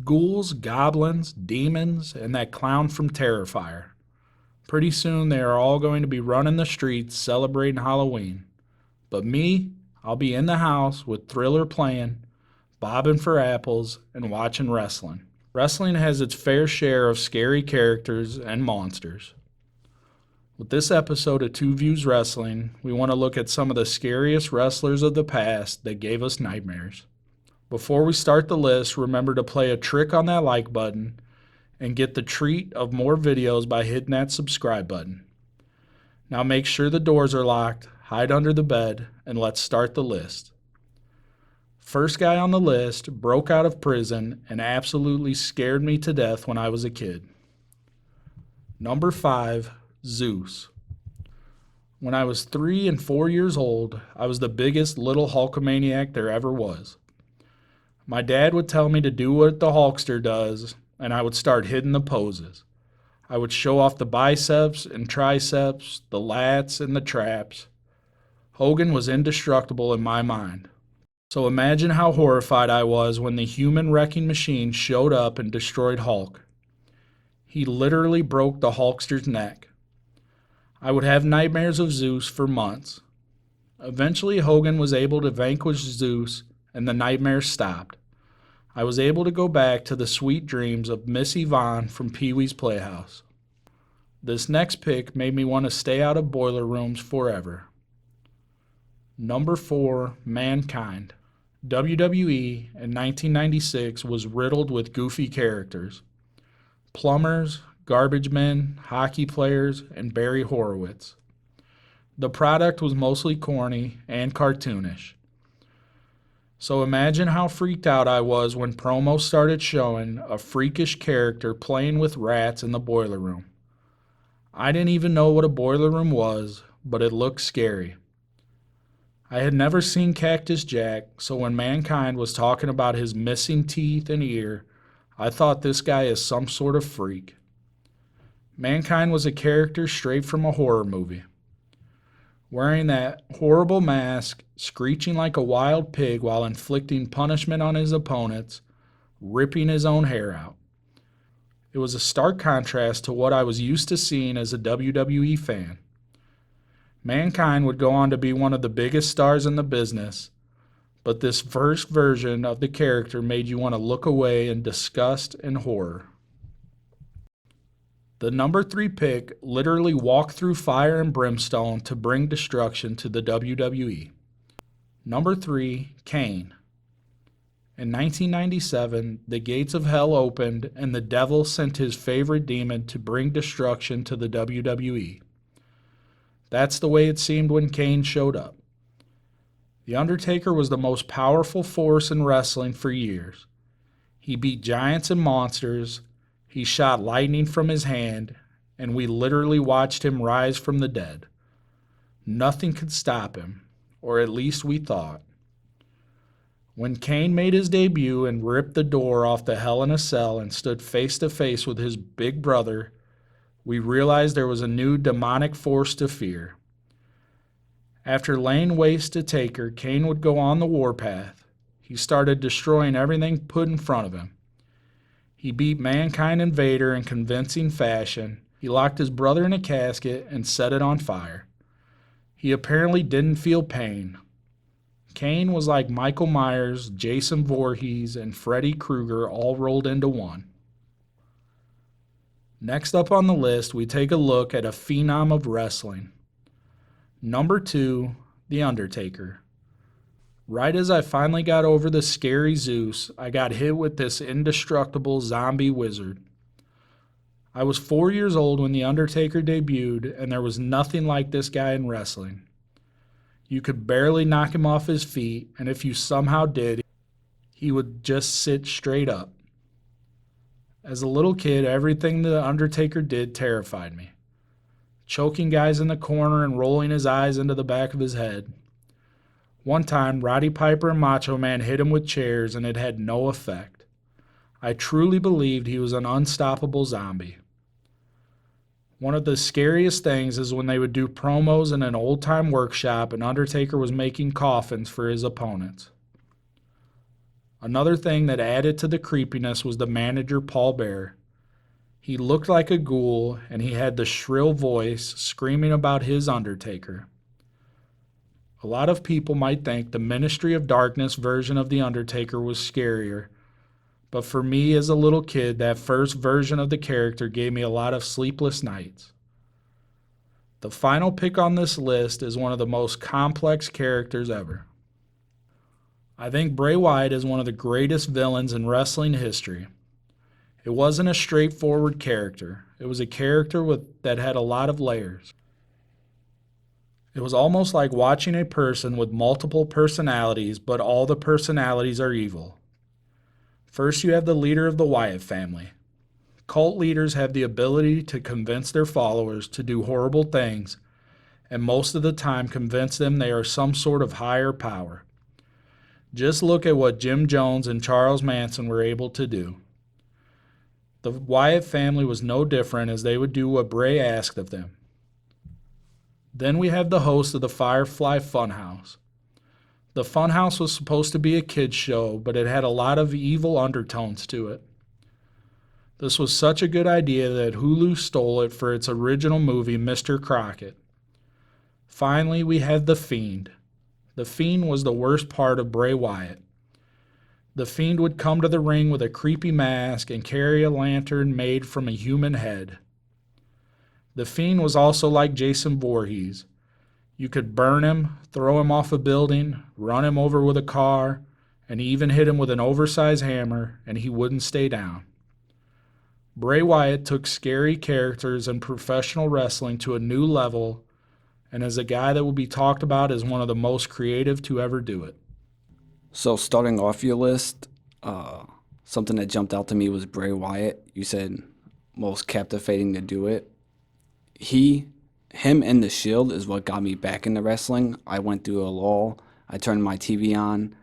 Ghouls, goblins, demons, and that clown from Terrifier. Pretty soon they are all going to be running the streets celebrating Halloween. But me, I'll be in the house with Thriller playing, bobbing for apples, and watching wrestling. Wrestling has its fair share of scary characters and monsters. With this episode of Two Views Wrestling, we want to look at some of the scariest wrestlers of the past that gave us nightmares. Before we start the list, remember to play a trick on that like button and get the treat of more videos by hitting that subscribe button. Now make sure the doors are locked, hide under the bed, and let's start the list. First guy on the list broke out of prison and absolutely scared me to death when I was a kid. Number 5, Zeus. When I was 3 and 4 years old, I was the biggest little Hulkamaniac there ever was. My dad would tell me to do what the Hulkster does, and I would start hitting the poses. I would show off the biceps and triceps, the lats and the traps. Hogan was indestructible in my mind. So imagine how horrified I was when the human wrecking machine showed up and destroyed Hulk. He literally broke the Hulkster's neck. I would have nightmares of Zeus for months. Eventually Hogan was able to vanquish Zeus and the nightmares stopped. I was able to go back to the sweet dreams of Miss Yvonne from Pee-wee's Playhouse. This next pick made me want to stay out of boiler rooms forever. Number 4, Mankind. WWE in 1996 was riddled with goofy characters. Plumbers, garbage men, hockey players, and Barry Horowitz. The product was mostly corny and cartoonish. So imagine how freaked out I was when promos started showing a freakish character playing with rats in the boiler room. I didn't even know what a boiler room was, but it looked scary. I had never seen Cactus Jack, so when Mankind was talking about his missing teeth and ear, I thought this guy is some sort of freak. Mankind was a character straight from a horror movie. Wearing that horrible mask, screeching like a wild pig while inflicting punishment on his opponents, ripping his own hair out. It was a stark contrast to what I was used to seeing as a WWE fan. Mankind would go on to be one of the biggest stars in the business, but this first version of the character made you want to look away in disgust and horror. The number 3 pick literally walked through fire and brimstone to bring destruction to the WWE. Number 3, Kane. In 1997, the gates of hell opened and the devil sent his favorite demon to bring destruction to the WWE. That's the way it seemed when Kane showed up. The Undertaker was the most powerful force in wrestling for years. He beat giants and monsters, he shot lightning from his hand, and we literally watched him rise from the dead. Nothing could stop him, or at least we thought. When Kane made his debut and ripped the door off the Hell in a Cell and stood face to face with his big brother, we realized there was a new demonic force to fear. After laying waste to Taker, Kane would go on the warpath. He started destroying everything put in front of him. He beat Mankind and Vader in convincing fashion. He locked his brother in a casket and set it on fire. He apparently didn't feel pain. Kane was like Michael Myers, Jason Voorhees, and Freddy Krueger all rolled into one. Next up on the list, we take a look at a phenom of wrestling. Number 2, The Undertaker. Right as I finally got over the scary Zeus, I got hit with this indestructible zombie wizard. I was 4 years old when The Undertaker debuted, and there was nothing like this guy in wrestling. You could barely knock him off his feet, and if you somehow did, he would just sit straight up. As a little kid, everything The Undertaker did terrified me. Choking guys in the corner and rolling his eyes into the back of his head. One time, Roddy Piper and Macho Man hit him with chairs and it had no effect. I truly believed he was an unstoppable zombie. One of the scariest things is when they would do promos in an old-time workshop and Undertaker was making coffins for his opponents. Another thing that added to the creepiness was the manager, Paul Bear. He looked like a ghoul, and he had the shrill voice screaming about his Undertaker. A lot of people might think the Ministry of Darkness version of The Undertaker was scarier, but for me as a little kid, that first version of the character gave me a lot of sleepless nights. The final pick on this list is one of the most complex characters ever. I think Bray Wyatt is one of the greatest villains in wrestling history. It wasn't a straightforward character. It was a character that had a lot of layers. It was almost like watching a person with multiple personalities, but all the personalities are evil. First, you have the leader of the Wyatt family. Cult leaders have the ability to convince their followers to do horrible things, and most of the time convince them they are some sort of higher power. Just look at what Jim Jones and Charles Manson were able to do. The Wyatt family was no different, as they would do what Bray asked of them. Then we have the host of the Firefly Funhouse. The Funhouse was supposed to be a kids' show, but it had a lot of evil undertones to it. This was such a good idea that Hulu stole it for its original movie, Mr. Crockett. Finally, we have The Fiend. The Fiend was the worst part of Bray Wyatt. The Fiend would come to the ring with a creepy mask and carry a lantern made from a human head. The Fiend was also like Jason Voorhees. You could burn him, throw him off a building, run him over with a car, and even hit him with an oversized hammer, and he wouldn't stay down. Bray Wyatt took scary characters in professional wrestling to a new level, and is a guy that will be talked about as one of the most creative to ever do it. So starting off your list, something that jumped out to me was Bray Wyatt. You said most captivating to do it. Him and The Shield is what got me back into wrestling. I went through a lull. I turned my TV on.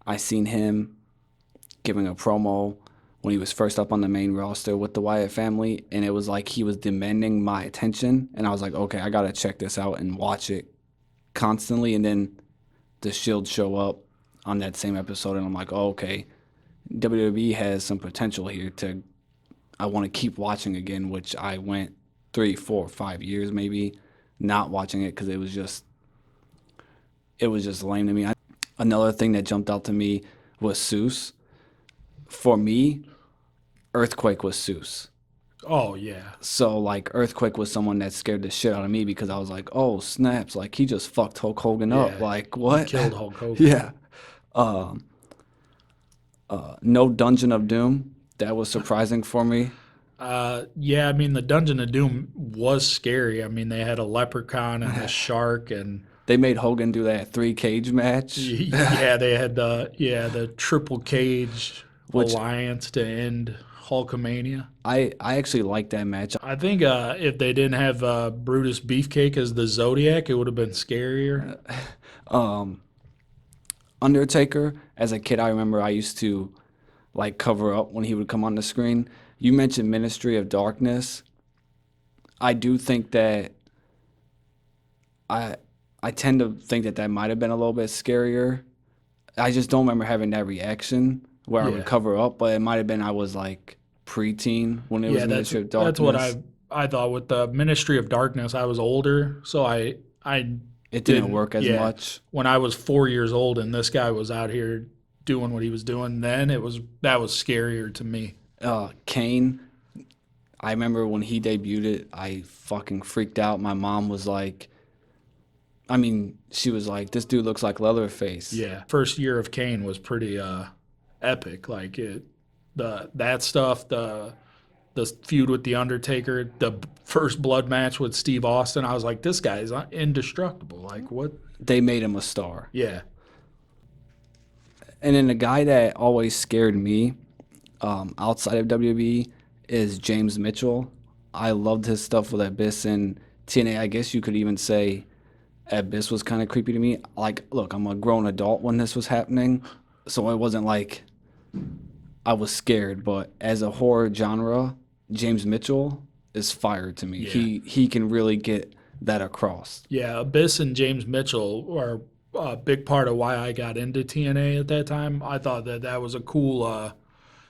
I seen him giving a promo when he was first up on the main roster with the Wyatt family, and it was like he was demanding my attention, and I was like, okay, I gotta check this out and watch it constantly. And then The Shield show up on that same episode, and I'm like, oh, okay, WWE has some potential here I want to keep watching again, which I went 3, 4, 5 years maybe not watching it because it was just lame to me. Another thing that jumped out to me was Seuss. For me, Earthquake was Seuss. Oh, yeah. So, like, Earthquake was someone that scared the shit out of me because I was like, oh, snaps. Like, he just fucked Hulk Hogan up. Like, what? He killed Hulk Hogan. Yeah. No Dungeon of Doom. That was surprising for me. Yeah, I mean, the Dungeon of Doom was scary. I mean, they had a leprechaun and a shark, and they made Hogan do that 3-cage match. Yeah, they had the triple cage alliance to end Hulkamania. I actually liked that match. I think if they didn't have Brutus Beefcake as the Zodiac, it would have been scarier. Undertaker, as a kid, I remember I used to like cover up when he would come on the screen. You mentioned Ministry of Darkness. I do think that I tend to think that might have been a little bit scarier. I just don't remember having that reaction where I would cover up, but it might have been I was like preteen when it was Ministry of Darkness. That's what I thought with the Ministry of Darkness. I was older, so it didn't work as much. When I was 4 years old and this guy was out here doing what he was doing, then that was scarier to me. Kane, I remember when he debuted it, I fucking freaked out. My mom was like, she was like, this dude looks like Leatherface. Yeah, first year of Kane was pretty epic. Like that stuff, the feud with The Undertaker, the first blood match with Steve Austin, I was like, this guy is indestructible. Like, what? They made him a star. Yeah. And then the guy that always scared me outside of WWE is James Mitchell. I loved his stuff with Abyss and TNA. I guess you could even say Abyss was kind of creepy to me. Like, look, I'm a grown adult when this was happening, so it wasn't like I was scared. But as a horror genre, James Mitchell is fire to me. Yeah. He can really get that across. Yeah, Abyss and James Mitchell are a big part of why I got into TNA at that time. I thought that that was a cool,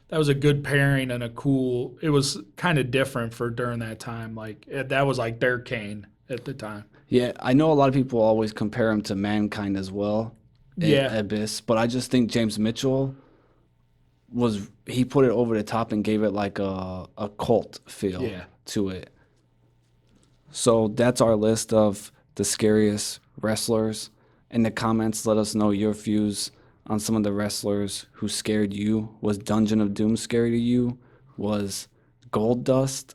that was a good pairing and a cool. It was kind of different for during that time. Like that was like their Kane at the time. Yeah, I know a lot of people always compare him to Mankind as well, Yeah, Abyss, but I just think James Mitchell he put it over the top and gave it like a cult feel yeah. to it. So that's our list of the scariest wrestlers. In the comments, let us know your views on some of the wrestlers who scared you. Was Dungeon of Doom scary to you? Was Gold Dust,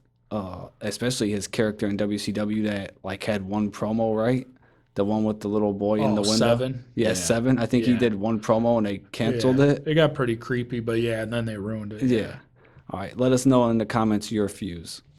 especially his character in WCW that like had one promo, right? The one with the little boy in Oh, the window. seven. Yeah, Yeah, seven. I think he yeah, did one promo and they canceled yeah. it. It got pretty creepy, but yeah, and then they ruined it. Yeah. Yeah. All right. Let us know in the comments your views.